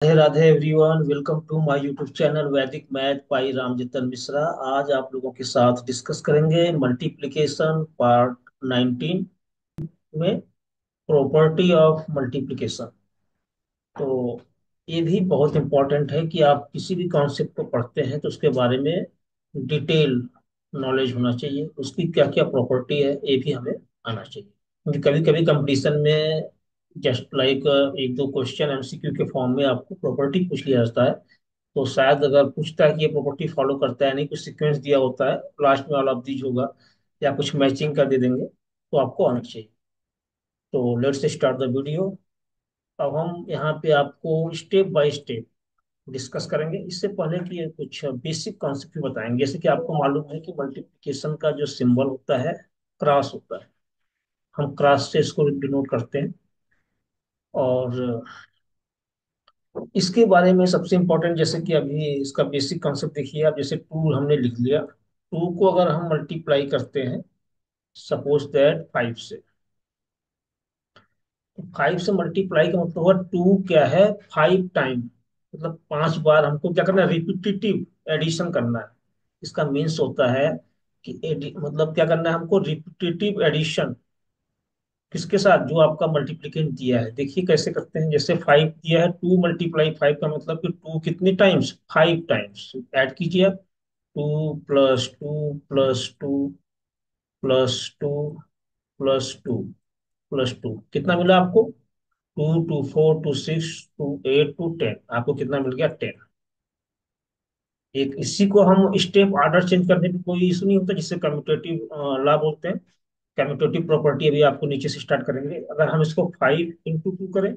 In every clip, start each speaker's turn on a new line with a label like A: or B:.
A: Radhe Radhe everyone, welcome to my YouTube channel Vedic math by Ramjatan Mishra. आज आप लोगों के साथ डिस्कस करेंगे मल्टीप्लिकेशन पार्ट 19 में प्रॉपर्टी ऑफ मल्टीप्लिकेशन। तो ये भी बहुत इंपॉर्टेंट है कि आप किसी भी कॉन्सेप्ट को पढ़ते हैं तो उसके बारे में डिटेल नॉलेज होना चाहिए, उसकी क्या क्या प्रॉपर्टी है ये भी हमें आना चाहिए। क्योंकि कभी कभी कंपटीशन में जस्ट लाइक एक दो क्वेश्चन एमसीक्यू के फॉर्म में आपको प्रॉपर्टी पूछ लिया जाता है। तो शायद अगर पूछता है कि ये प्रॉपर्टी फॉलो करता है, नहीं कुछ सीक्वेंस दिया होता है, लास्ट में ऑल ऑफ दीज होगा या कुछ मैचिंग कर दे देंगे, तो आपको आना चाहिए। तो लेट्स स्टार्ट द वीडियो। अब हम यहाँ पे आपको स्टेप बाय स्टेप डिस्कस करेंगे। इससे पहले कि ये कुछ बेसिक कॉन्सेप्ट भी बताएंगे, जैसे कि आपको मालूम है कि मल्टीप्लिकेशन का जो सिंबल होता है क्रॉस होता है। हम क्रॉस से इसको डिनोट करते हैं। और इसके बारे में सबसे इम्पोर्टेंट, जैसे कि अभी इसका बेसिक कॉन्सेप्ट देखिए आप। जैसे टू हमने लिख लिया, टू को अगर हम मल्टीप्लाई करते हैं सपोज दैट फाइव से, तो फाइव से मल्टीप्लाई का मतलब हुआ टू क्या है, फाइव टाइम। मतलब पांच बार हमको क्या करना है, रिपीटेटिव एडिशन करना है। इसका मीन्स होता है कि मतलब क्या करना है हमको, रिपीटेटिव एडिशन। किसके साथ, जो आपका मल्टीप्लिकेंट दिया है। देखिए कैसे करते हैं। जैसे फाइव दिया है, टू मल्टीप्लाई फाइव का मतलब कि टू कितनी टाइम्स, फाइव टाइम्स। ऐड कीजिए आप, two plus two plus two plus two plus two plus two, कितना मिला आपको, two two four two six two eight two ten. आपको कितना मिल गया, 10। एक इसी को हम स्टेप ऑर्डर चेंज करने में कोई इशू नहीं होता, जिससे कम्यूटेटिव लॉ बोलते हैं। कम्यूटेटिव प्रॉपर्टी अभी आपको नीचे से स्टार्ट करेंगे। अगर हम इसको फाइव इंटू टू करें,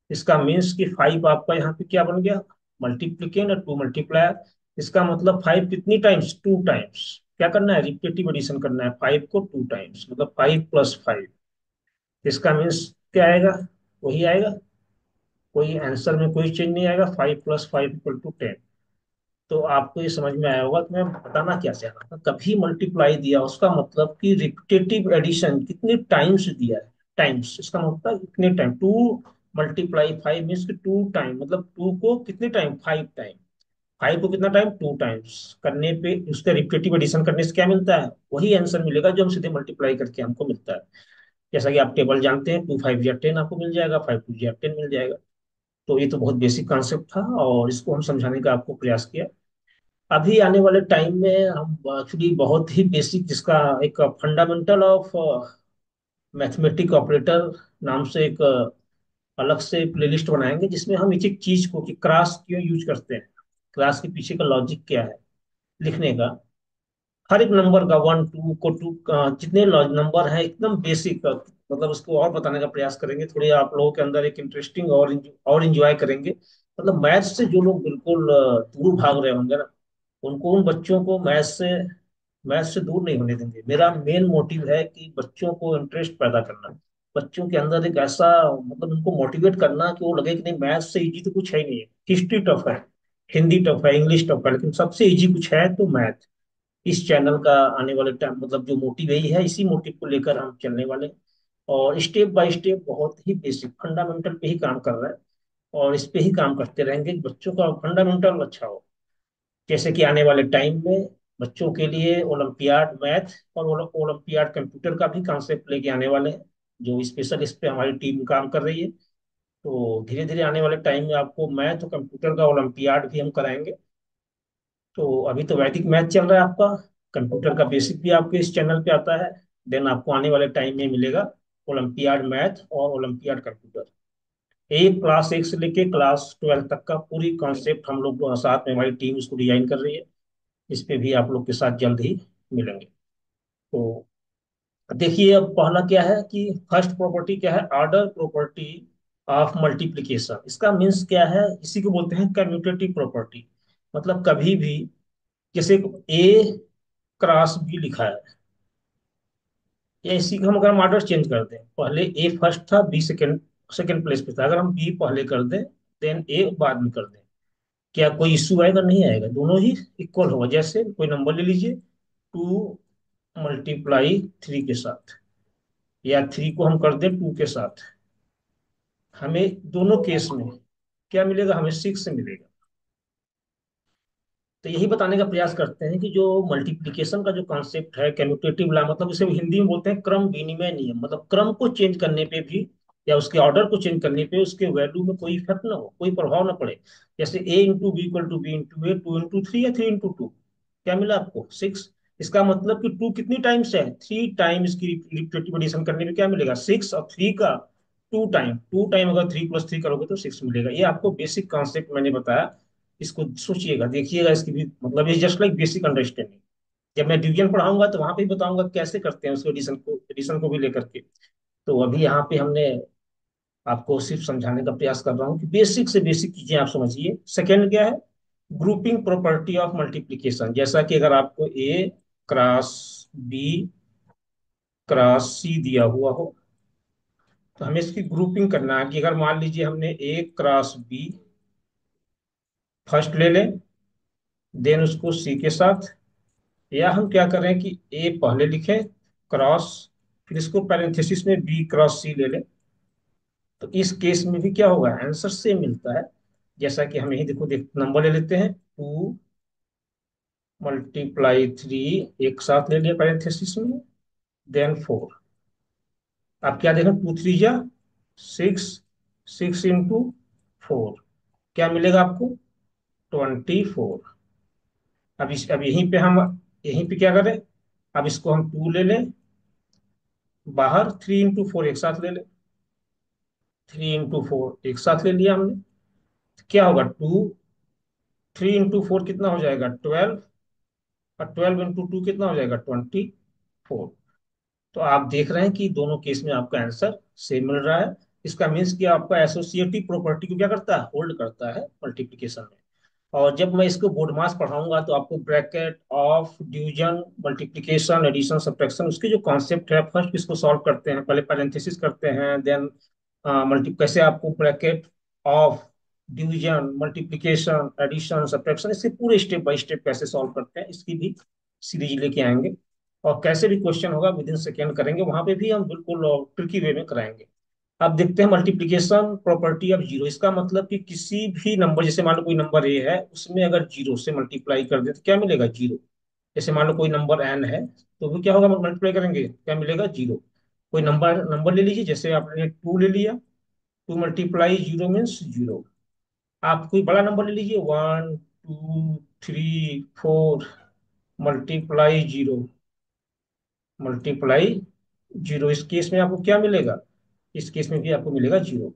A: इसका मीन्स कि फाइव आपका यहाँ पे क्या बन गया, मल्टीप्लिकेंट और टू मल्टीप्लायर। इसका मतलब फाइव कितनी टाइम्स, टू टाइम्स। क्या करना है, रिपीटेटिव एडिशन करना है फाइव को टू टाइम्स, मतलब फाइव प्लस फाइव। इसका मीन्स क्या आएगा, वही आएगा। कोई आंसर में कोई चेंज नहीं आएगा, five plus five equal to 10। तो आपको ये समझ में आया होगा कि मैं बताना क्या चाह रहा था। कभी मल्टीप्लाई दिया उसका मतलब कि रिपीटेटिव एडिशन कितने टाइम्स दिया है, टाइम्स। इसका मतलब कितने time, to multiply five means कि टू टाइम, मतलब टू को कितने टाइम, फाइव टाइम। फाइव को कितना टाइम, टू टाइम्स करने पे उसका रिपीटेटिव एडिशन करने से क्या मिलता है, वही आंसर मिलेगा जो हम सीधे मल्टीप्लाई करके हमको मिलता है। जैसा कि आप टेबल जानते हैं, टू फाइव या 10 आपको मिल जाएगा, फाइव टू या 10 मिल जाएगा। तो ये तो बहुत बेसिक कॉन्सेप्ट था और इसको हम समझाने का आपको प्रयास किया। अभी आने वाले टाइम में हम एक्चुअली बहुत ही बेसिक, जिसका एक फंडामेंटल ऑफ मैथमेटिक ऑपरेटर नाम से एक अलग से प्लेलिस्ट बनाएंगे, जिसमें हम एक एक चीज को, कि क्रॉस क्यों यूज करते हैं, क्रॉस के पीछे का लॉजिक क्या है लिखने का। हर एक नंबर का वन टू को टू, जितने नंबर हैं एकदम बेसिक, मतलब उसको और बताने का प्रयास करेंगे। थोड़ी आप लोगों के अंदर एक इंटरेस्टिंग और इंजॉय करेंगे। मतलब मैथ से जो लोग बिल्कुल दूर भाग रहे होंगे ना, उनको, उन बच्चों को मैथ से दूर नहीं होने देंगे। मेरा मेन मोटिव है कि बच्चों को इंटरेस्ट पैदा करना, बच्चों के अंदर एक ऐसा, मतलब उनको मोटिवेट करना कि वो लगे कि नहीं, मैथ से इजी तो कुछ है ही नहीं है। हिस्ट्री टफ है, हिंदी टफ है, इंग्लिश टफ है, लेकिन सबसे इजी कुछ है तो मैथ। इस चैनल का आने वाले टाइम, मतलब जो मोटिव यही है, इसी मोटिव को लेकर हम चलने वाले हैं। और स्टेप बाय स्टेप बहुत ही बेसिक फंडामेंटल पे ही काम कर रहा है, और इस पे ही काम करते रहेंगे कि बच्चों का फंडामेंटल अच्छा हो। जैसे कि आने वाले टाइम में बच्चों के लिए ओलंपियाड मैथ और ओलंपियाड कंप्यूटर का भी कॉन्सेप्ट लेके आने वाले हैं, जो स्पेशल इस पे हमारी टीम काम कर रही है। तो धीरे धीरे आने वाले टाइम में आपको मैथ और कंप्यूटर का ओलंपियाड भी हम कराएंगे। तो अभी तो वैदिक मैथ चल रहा है आपका, कंप्यूटर का बेसिक भी आपके इस चैनल पे आता है। देन आपको आने वाले टाइम में मिलेगा ओलंपियाड मैथ और ओलंपियाड कंप्यूटर। एक क्लास एक से लेके क्लास 12 तक का पूरी कॉन्सेप्ट हम लोग साथ में, हमारी टीम इसको डिजाइन कर रही है। इस पे भी आप लोग के साथ जल्द ही मिलेंगे। तो देखिए, अब पहला क्या है कि फर्स्ट प्रॉपर्टी क्या है, ऑर्डर प्रॉपर्टी ऑफ मल्टीप्लिकेशन। इसका मीन्स क्या है, इसी को बोलते हैं कम्यूटेटिव प्रॉपर्टी। मतलब कभी भी, जैसे ए क्रॉस बी लिखा है, या इसी को हम अगर हम ऑर्डर चेंज कर दें, पहले ए फर्स्ट था, बी सेकंड सेकंड प्लेस पे था, अगर हम बी पहले कर दें देन ए बाद में कर दें, क्या कोई इश्यू आएगा, नहीं आएगा। दोनों ही इक्वल होगा। जैसे कोई नंबर ले लीजिए, टू मल्टीप्लाई थ्री के साथ, या थ्री को हम कर दें टू के साथ, हमें दोनों केस में क्या मिलेगा हमें? सिक्स मिलेगा। तो यही बताने का प्रयास करते हैं कि जो मल्टीप्लिकेशन का जो कॉन्सेप्ट है, कम्यूटेटिव लॉ, मतलब इसे हिंदी में बोलते हैं क्रम विनिमय नियम, मतलब क्रम को चेंज करने पे भी या उसके ऑर्डर को चेंज करने पे उसके वैल्यू में कोई इफेक्ट ना हो, कोई प्रभाव ना पड़े। जैसे A into B equal to B into A, two into three या थ्री इंटू टू, क्या मिला आपको? सिक्स। इसका मतलब कि टू कितनी टाइम्स है? Three time. इसकी रिपीटेटिव एडिशन करने में क्या मिलेगा? सिक्स। और थ्री का टू टाइम अगर थ्री प्लस थ्री करोगे तो सिक्स मिलेगा। ये आपको बेसिक कॉन्सेप्ट मैंने बताया। इसको सोचिएगा, देखिएगा, इसकी भी मतलब ये जस्ट लाइक बेसिक अंडरस्टैंडिंग। जब मैं डिवीजन पढ़ाऊंगा तो वहां पे भी बताऊंगा कैसे करते हैं उसको, एडिशन को भी लेकर के। तो अभी यहाँ पे हमने आपको सिर्फ समझाने का प्रयास कर रहा हूँ कि बेसिक से बेसिक चीजें आप समझिए। सेकेंड क्या है? Grouping property of multiplication. जैसा कि अगर आपको ए क्रॉस बी क्रॉस सी दिया हुआ हो, तो हमें इसकी ग्रुपिंग करना है कि अगर मान लीजिए हमने ए क्रॉस बी फर्स्ट ले लें, देन उसको सी के साथ, या हम क्या करें कि ए पहले लिखें क्रॉस, फिर इसको पैरेंथेसिस में बी क्रॉस सी ले लें। तो इस केस में भी क्या होगा? आंसर सेम मिलता है। जैसा कि हम यही देखो, नंबर ले लेते हैं, टू मल्टीप्लाई थ्री, एक साथ ले लिया पैरेंथेसिस में, देन फोर। आप क्या देखें? टू थ्री जा सिक्स, सिक्स इंटू फोर, क्या मिलेगा आपको? 24। अब यहीं पे क्या करें? अब इसको हम टू ले लें, बाहर थ्री इंटू फोर एक साथ ले लें, थ्री इंटू फोर एक साथ ले लिया हमने। तो क्या होगा? टू, थ्री इंटू फोर कितना हो जाएगा? 12। और 12 इंटू टू कितना हो जाएगा? 24। तो आप देख रहे हैं कि दोनों केस में आपका आंसर सेम मिल रहा है। इसका मीन्स कि आपका एसोसिएटिव प्रॉपर्टी को क्या करता है? होल्ड करता है मल्टीप्लिकेशन में। और जब मैं इसको बोर्ड मास पढ़ाऊंगा तो आपको bracket of division, multiplication, addition, subtraction, उसके जो कॉन्सेप्ट है, फर्स्ट इसको सॉल्व करते हैं, पहले पैरेंथेसिस करते हैं, देन मल्टी कैसे आपको bracket of division, multiplication, addition, subtraction, इसके पूरे स्टेप बाय स्टेप कैसे सॉल्व करते हैं इसकी भी सीरीज लेके आएंगे। और कैसे भी क्वेश्चन होगा विद इन सेकेंड करेंगे, वहां पे भी हम बिल्कुल ट्रिकी वे में कराएंगे। अब देखते हैं मल्टीप्लिकेशन प्रॉपर्टी ऑफ जीरो। इसका मतलब कि किसी भी नंबर, जैसे मान लो कोई नंबर ए है, उसमें अगर जीरो से मल्टीप्लाई कर दे तो क्या मिलेगा? जीरो। जैसे मान लो कोई नंबर एन है, तो वो क्या होगा? मल्टीप्लाई करेंगे क्या मिलेगा? जीरो। कोई नंबर नंबर ले लीजिए, जैसे आपने टू ले लिया, to multiply zero means zero. आप कोई बड़ा नंबर ले लीजिए, one two three four, multiply zero, multiply zero. इस केस में आपको क्या मिलेगा? इस केस में भी आपको मिलेगा जीरो।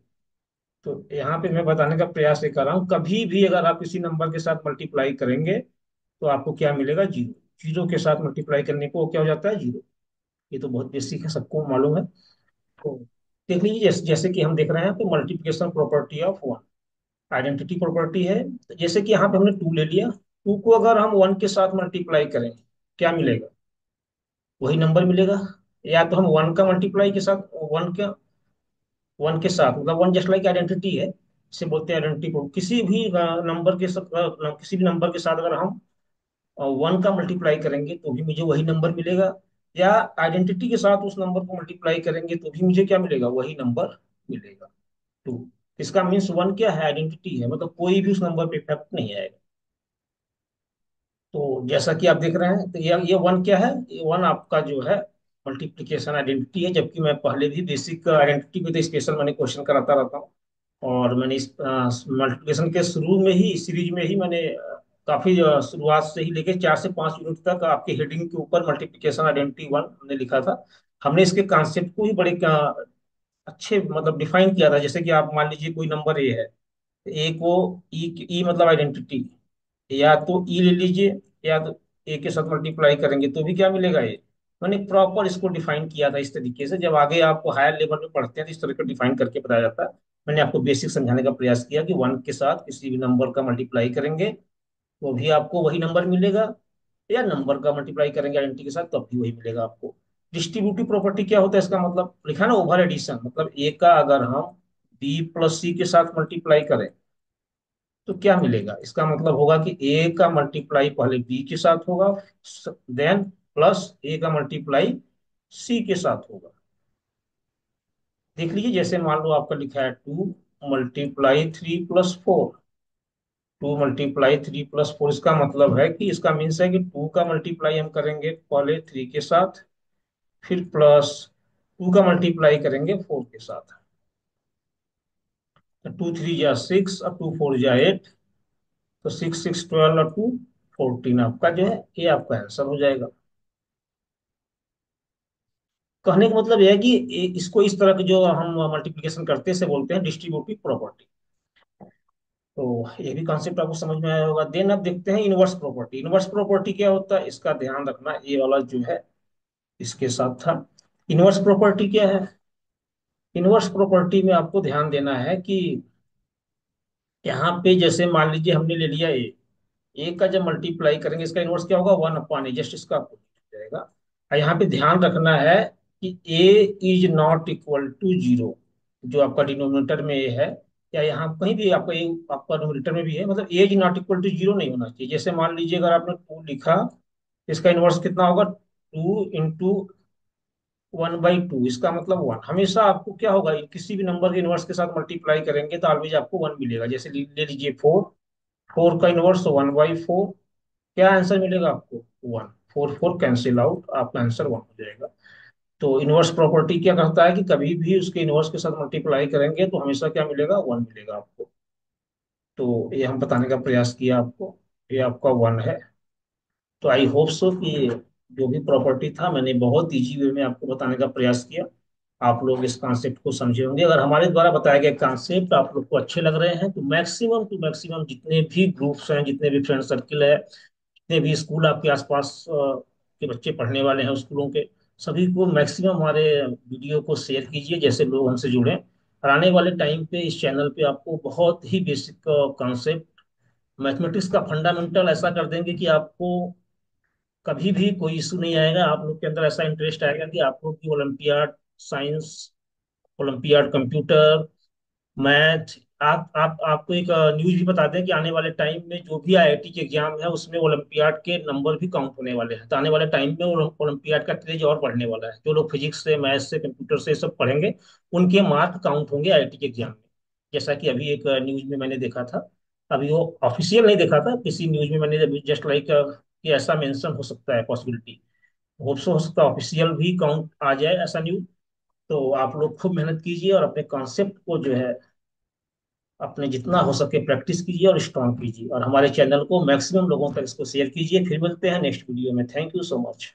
A: तो यहाँ पे मैं बताने का प्रयास ये कर रहा हूँ, कभी भी अगर आप किसी नंबर के साथ मल्टीप्लाई करेंगे तो आपको क्या मिलेगा? जीरो। जीरो के साथ मल्टीप्लाई करने को वो क्या हो जाता है? जीरो। ये तो बहुत बेसिक है, सबको मालूम है। तो देख लीजिए, जैसे कि हम देख रहे हैं तो multiplication property of one, identity property है। तो जैसे कि यहाँ पे हमने टू ले लिया, टू को अगर हम वन के साथ मल्टीप्लाई करें, क्या मिलेगा? वही नंबर मिलेगा। या तो हम वन का मल्टीप्लाई के साथ, वन के साथ मतलब वन जस्ट लाइक आइडेंटिटी है, इसे बोलते हैं आइडेंटिटी को। किसी भी नंबर के साथ, किसी भी नंबर के साथ अगर हम वन का मल्टीप्लाई करेंगे तो भी मुझे वही नंबर मिलेगा, या आइडेंटिटी के साथ उस नंबर को मल्टीप्लाई करेंगे तो भी मुझे क्या मिलेगा? वही नंबर मिलेगा, टू। इसका मीन्स वन क्या है? आइडेंटिटी है, मतलब कोई भी उस नंबर पे इफेक्ट नहीं आएगा। तो जैसा कि आप देख रहे हैं, तो ये वन क्या है? ये वन आपका जो है मल्टीप्लिकेशन आइडेंटिटी है। जबकि मैं पहले भी बेसिक आइडेंटिटी पे तो स्पेशल मैंने क्वेश्चन कराता रहता हूँ। और मैंने इस मल्टीप्लिकेशन के शुरू में ही, सीरीज में ही मैंने काफी शुरुआत से ही लेके 4 से 5 यूनिट तक आपके हेडिंग के ऊपर मल्टीप्लिकेशन आइडेंटिटी वन हमने लिखा था। हमने इसके कॉन्सेप्ट को ही बड़े अच्छे मतलब डिफाइन किया था। जैसे कि आप मान लीजिए कोई नंबर ए है, ए को ई मतलब आइडेंटिटी, या तो ई ले लीजिए, या तो ए के साथ मल्टीप्लाई करेंगे तो भी क्या मिलेगा? ए। मैंने प्रॉपर इसको डिफाइन किया था इस तरीके से। जब आगे आपको हायर लेवल में पढ़ते हैं तो इस तरह का डिफाइन करके बताया जाता है। मैंने आपको बेसिक समझाने का प्रयास किया कि वन के साथ किसी भी नंबर का मल्टीप्लाई करेंगे तो भी आपको वही नंबर मिलेगा, या नंबर का मल्टीप्लाई करेंगे आइडेंटिटी के साथ तब भी वही मिलेगा आपको। डिस्ट्रीब्यूटिव प्रॉपर्टी क्या होता है? इसका मतलब लिखा है ना, ओवर एडिशन, मतलब ए का अगर हम बी प्लस सी के साथ मल्टीप्लाई करें तो क्या मिलेगा? इसका मतलब होगा कि ए का मल्टीप्लाई पहले बी के साथ होगा, देन प्लस ए का मल्टीप्लाई सी के साथ होगा। देख लीजिए, जैसे मान लो आपका लिखा है टू, मल्टीप्लाई 3 + 4। 2 × 3 + 4 इसका मतलब है कि इसका मीन्स है कि टू का मल्टीप्लाई हम करेंगे पहले 3 के साथ, फिर प्लस टू का मल्टीप्लाई करेंगे 4 के साथ। तो 2 × 3 = 6, अब 2 × 4 = 8। तो 6 6 12 और 2 14 आपका जो है ये आपका आंसर हो जाएगा। कहने का मतलब यह है कि इसको इस तरह के जो हम मल्टीप्लिकेशन करते हैं इसे बोलते हैं डिस्ट्रीब्यूटिव प्रॉपर्टी। तो ये भी कॉन्सेप्ट आपको समझ में आया होगा। देन अब देखते हैं इनवर्स प्रॉपर्टी। इनवर्स प्रॉपर्टी क्या होता है इसका ध्यान रखना, ये वाला जो है इसके साथ था। इनवर्स प्रॉपर्टी क्या है? इनवर्स प्रॉपर्टी में आपको ध्यान देना है कि यहाँ पे जैसे मान लीजिए हमने ले लिया ए का जब मल्टीप्लाई करेंगे इसका इनवर्स क्या होगा, 1/a, जस्ट इसका अपोजिट हो जाएगा। और यहाँ पे ध्यान रखना है कि A is not equal to zero, जो आपका डिनोमिनेटर में ए है, या यहाँ कहीं भी आपका ए आपका डिनोमिनेटर में भी है, मतलब A is not equal to zero नहीं होना चाहिए। जैसे मान लीजिए अगर आपने 2 लिखा, इसका इनवर्स कितना होगा, 2 × 1/2, इसका मतलब 1। हमेशा आपको क्या होगा, किसी भी नंबर के इनवर्स के साथ मल्टीप्लाई करेंगे तो ऑलवेज आपको 1 मिलेगा। जैसे ले लीजिए 4, 4 का इनवर्स 1/4, क्या आंसर मिलेगा आपको, 1। 4 4 कैंसिल आउट, आपका आंसर 1 हो जाएगा। तो इनवर्स प्रॉपर्टी क्या कहता है कि कभी भी उसके इनवर्स के साथ मल्टीप्लाई करेंगे तो हमेशा क्या मिलेगा, 1 मिलेगा आपको। तो ये हम बताने का प्रयास किया आपको, ये आपका 1 है। तो आई होप सो कि जो भी प्रॉपर्टी था मैंने बहुत इजी वे में आपको बताने का प्रयास किया, आप लोग इस कॉन्सेप्ट को समझे होंगे। अगर हमारे द्वारा बताए गए कॉन्सेप्ट आप लोग को अच्छे लग रहे हैं तो मैक्सिमम टू मैक्सिमम जितने भी ग्रुप्स हैं, जितने भी फ्रेंड सर्किल है, जितने भी स्कूल आपके आसपास के बच्चे पढ़ने वाले हैं स्कूलों के, सभी को मैक्सिमम हमारे वीडियो को शेयर कीजिए, जैसे लोग हमसे जुड़ें। और आने वाले टाइम पे इस चैनल पे आपको बहुत ही बेसिक कॉन्सेप्ट, मैथमेटिक्स का फंडामेंटल ऐसा कर देंगे कि आपको कभी भी कोई इशू नहीं आएगा। आप लोग के अंदर ऐसा इंटरेस्ट आएगा कि आप लोग की olympiad science, olympiad computer, math, आप आपको एक न्यूज भी बता दें कि आने वाले टाइम में जो भी आईआईटी के एग्जाम है उसमें ओलंपियाड के नंबर भी काउंट होने वाले हैं। तो आने वाले टाइम में ओलंपियाड का क्रेज और बढ़ने वाला है। जो लोग फिजिक्स से, मैथ से, कंप्यूटर से सब पढ़ेंगे उनके मार्क काउंट होंगे आईआईटी के एग्जाम में। जैसा कि अभी एक न्यूज में मैंने देखा था, अभी वो ऑफिशियल नहीं देखा था, किसी न्यूज में मैंने जस्ट लाइक कि ऐसा मेंशन हो सकता है, पॉसिबिलिटी होप सो हो सकता है ऑफिशियल भी काउंट आ जाए ऐसा न्यूज। तो आप लोग खूब मेहनत कीजिए और अपने कॉन्सेप्ट को जो है अपने जितना हो सके प्रैक्टिस कीजिए और स्ट्रांग कीजिए, और हमारे चैनल को मैक्सिमम लोगों तक इसको शेयर कीजिए। फिर मिलते हैं नेक्स्ट वीडियो में। Thank you so much.